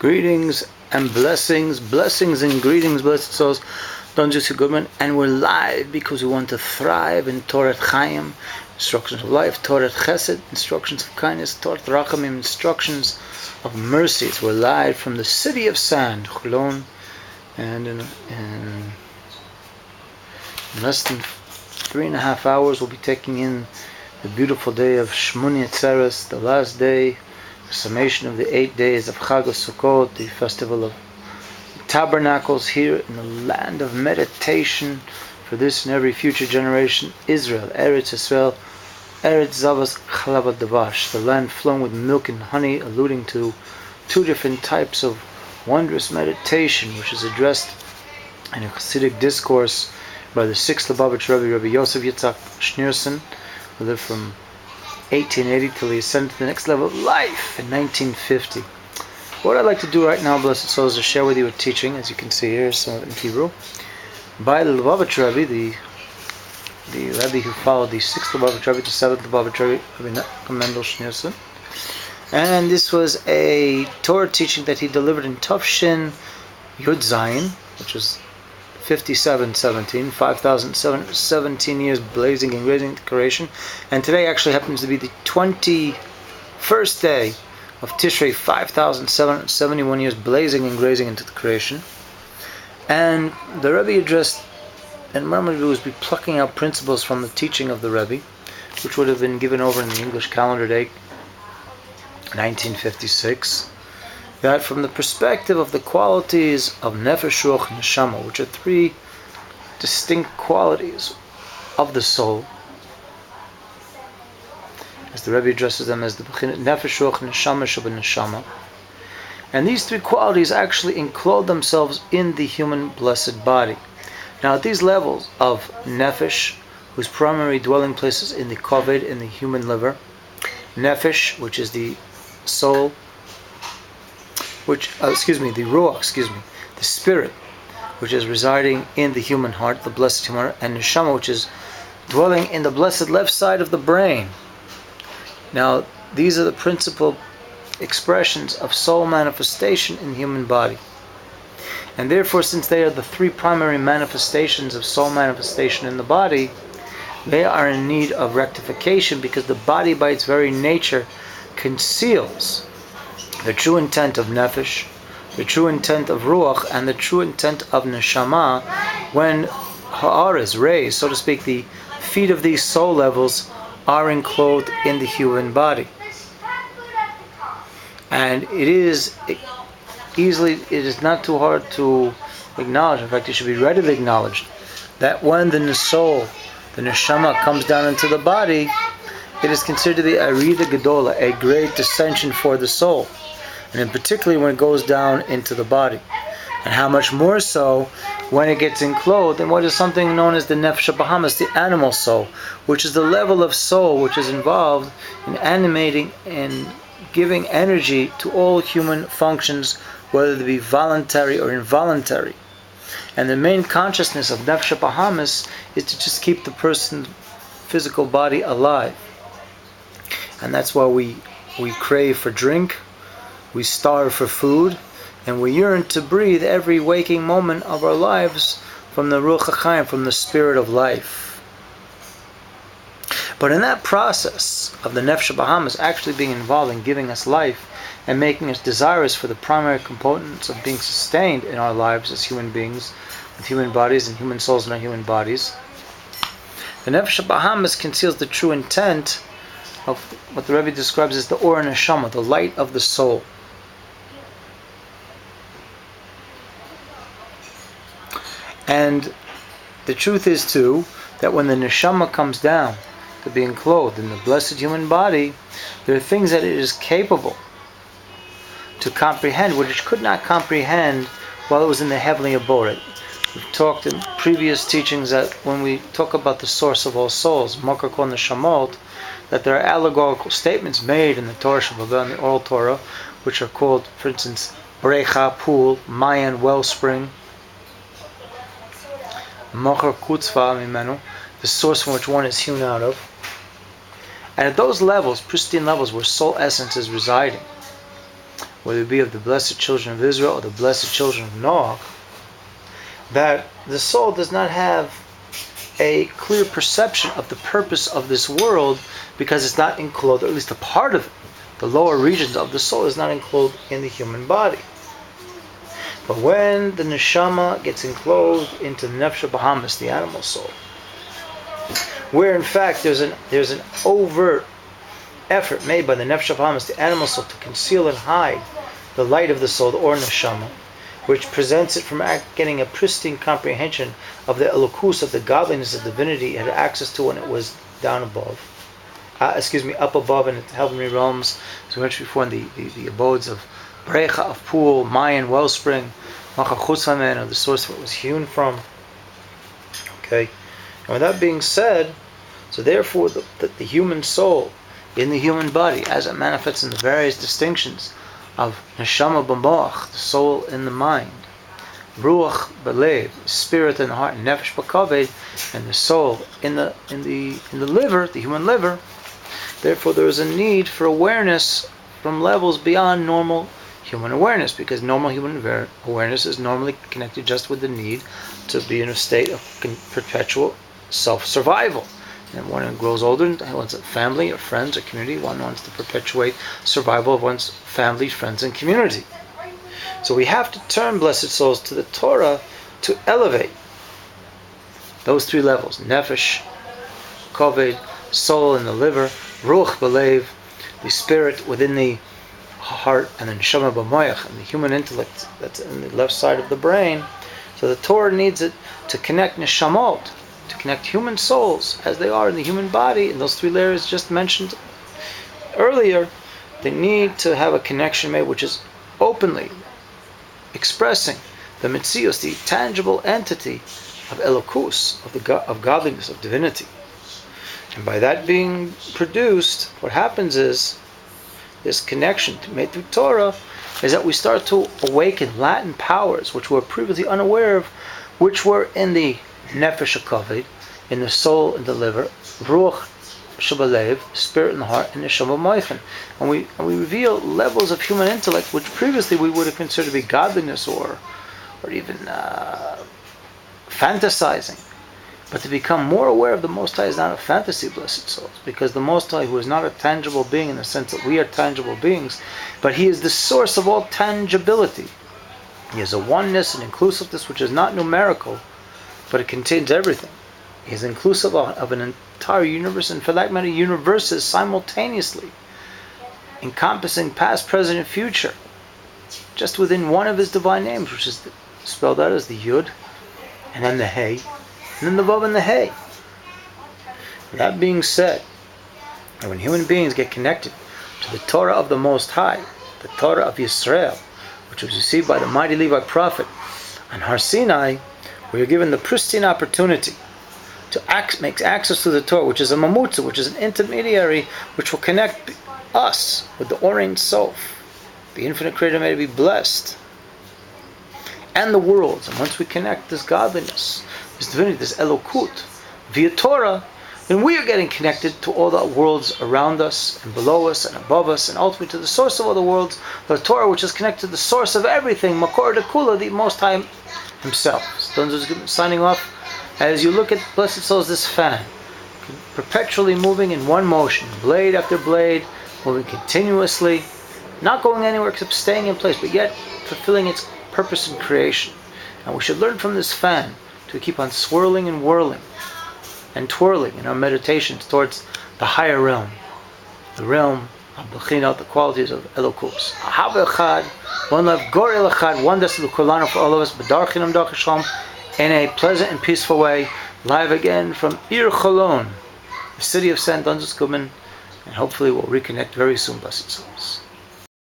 Greetings and blessings, blessings and greetings, blessed souls. Don Jesse Goodman, and we're live because we want to thrive in Torah Chaim, instructions of life, Torah Chesed, instructions of kindness, Torah Rachamim, instructions of mercies. We're live from the city of sand, Holon, and in less than 3.5 hours we'll be taking in the beautiful day of Shmoni Atzeres, the last day, the summation of the 8 days of Chag Sukkot, the festival of tabernacles here in the land of meditation for this and every future generation, Israel, Eretz Israel, Eretz Zavas Chalav Davash, the land flowing with milk and honey, alluding to two different types of wondrous meditation, which is addressed in a Hasidic discourse by the 6th Lubavitch Rebbe, Rabbi Yosef Yitzhak Schneerson, who lived from 1880 till he ascended to the next level of life in 1950. What I'd like to do right now, blessed souls, is share with you a teaching, as you can see here, some of it in Hebrew, by the Lubavitch Rebbe, the Rebbe who followed the 6th Lubavitch Rebbe to 7th Lubavitch Rebbe, Rabbi Mendel Schneerson. And this was a Torah teaching that he delivered in Tufshin Yud Zayin, which was 5717, 5,717 years blazing and grazing creation. And today actually happens to be the 21st day of Tishrei, 5,771 years blazing and grazing into the creation. And the Rebbe addressed, and what I'm going to do is be plucking out principles from the teaching of the Rebbe, which would have been given over in the English calendar date, 1956. That from the perspective of the qualities of Nefesh, Ruach, and Neshama, which are three distinct qualities of the soul, as the Rebbe addresses them as the Nefesh, Ruach, Neshama, Shabbat, Neshama. And these three qualities actually enclose themselves in the human blessed body. Now at these levels of Nefesh, whose primary dwelling place is in the Koved, in the human liver, Nefesh, which is the soul, the Ruach, the spirit, which is residing in the human heart, the blessed human heart, and Neshama, which is dwelling in the blessed left side of the brain. Now, these are the principal expressions of soul manifestation in the human body. And therefore, since they are the three primary manifestations of soul manifestation in the body, they are in need of rectification, because the body by its very nature conceals the true intent of Nefesh, the true intent of Ruach, and the true intent of Neshama, when Ha'aris, rays, so to speak, the feet of these soul levels are enclosed in the human body. And it is not too hard to acknowledge, in fact it should be readily acknowledged, that when the soul, the Neshama, comes down into the body, it is considered to be a Arida Gedola, a great dissension for the soul, and in particularly when it goes down into the body. And how much more so when it gets enclosed in what is something known as the Nefesh Bahamas, the animal soul, which is the level of soul which is involved in animating and giving energy to all human functions, whether they be voluntary or involuntary. And the main consciousness of Nefesh Bahamas is to just keep the person's physical body alive. And that's why we crave for drink, we starve for food, and we yearn to breathe every waking moment of our lives from the Ruach HaChaim, from the spirit of life. But in that process of the Nefesh Bahamas actually being involved in giving us life and making us desirous for the primary components of being sustained in our lives as human beings, with human bodies and human souls in our human bodies, the Nefesh Bahamas conceals the true intent of what the Rebbe describes as the Or Neshama, the light of the soul. And the truth is too, that when the Neshama comes down to being clothed in the blessed human body, there are things that it is capable to comprehend, which it could not comprehend while it was in the heavenly abode. We've talked in previous teachings that when we talk about the source of all souls, Makar Kol Neshamot, that there are allegorical statements made in the Torah Shabbat, in the oral Torah, which are called, for instance, Brecha, pool, Mayan, wellspring, Makar Kutzva Mimenu, the source from which one is hewn out of. And at those levels, pristine levels where soul essence is residing, whether it be of the blessed children of Israel or the blessed children of Noah, that the soul does not have a clear perception of the purpose of this world because it's not enclosed, or at least a part of it, the lower regions of the soul is not enclosed in the human body. But when the neshama gets enclosed into the nefesh bahamis, the animal soul, where in fact there's an overt effort made by the nefesh bahamis, the animal soul, to conceal and hide the light of the soul, or neshama, which presents it from getting a pristine comprehension of the elokus, of the godliness of divinity it had access to when it was down above. Up above in the heavenly realms, as we mentioned before, in the abodes of Brecha, of pool, Mayan, wellspring, Macha Chutzamen, or the source where it was hewn from. Okay, and with that being said, so therefore the human soul in the human body, as it manifests in the various distinctions of neshama b'moach, the soul in the mind, ruach b'lev, spirit in the heart, and nefesh b'kaved, and the soul in the liver, the human liver. Therefore, there is a need for awareness from levels beyond normal human awareness, because normal human awareness is normally connected just with the need to be in a state of perpetual self-survival. And when one grows older and wants a family or friends or community, one wants to perpetuate survival of one's family, friends, and community. So we have to turn blessed souls to the Torah to elevate those three levels: nefesh, kaved, soul in the liver, ruach b'lev, the spirit within the heart, and the neshama b'moach, and the human intellect that's in the left side of the brain. So the Torah needs it to connect neshamot, to connect human souls as they are in the human body, in those three layers just mentioned earlier. They need to have a connection made which is openly expressing the mitzios, the tangible entity of elokus, of godliness, of divinity. And by that being produced, what happens is this connection made through Torah is that we start to awaken latent powers which we were previously unaware of, which were in the nefesh hakaved, in the soul, in the liver, ruach shabalev, spirit in the heart, and neshama moichin. And we reveal levels of human intellect which previously we would have considered to be godliness or even fantasizing. But to become more aware of the Most High is not a fantasy, blessed souls, because the Most High, who is not a tangible being in the sense that we are tangible beings, but He is the source of all tangibility. He has a oneness and inclusiveness which is not numerical, but it contains everything. He is inclusive of an entire universe, and for that matter, universes simultaneously, encompassing past, present, and future, just within one of His divine names, which is spelled out as the Yud, and then the Hey, and then the Vav and the Hey. That being said, when human beings get connected to the Torah of the Most High, the Torah of Yisrael, which was received by the mighty Levi prophet on Har Sinai, we are given the pristine opportunity to make access to the Torah, which is a mamutza, which is an intermediary, which will connect us with the Orein Sof, the infinite Creator, may be blessed, and the worlds. And once we connect this godliness, this divinity, this elokut, via Torah, then we are getting connected to all the worlds around us and below us and above us, and ultimately to the source of all the worlds, the Torah, which is connected to the source of everything, Makor Dekula, the Most High Himself. So signing off. As you look at blessed souls, this fan perpetually moving in one motion, blade after blade, moving continuously, not going anywhere except staying in place, but yet fulfilling its purpose in creation. And we should learn from this fan to keep on swirling and whirling and twirling in our meditations towards the higher realm, the realm of Bechinot, the qualities of Elokus. Ahava Echad, one love, Gor El Echad, one destiny for all of us, B'darchinam Darch Shalom, in a pleasant and peaceful way, live again from Ir Holon, the city of St. Dunstan, and hopefully we'll reconnect very soon, blessed souls.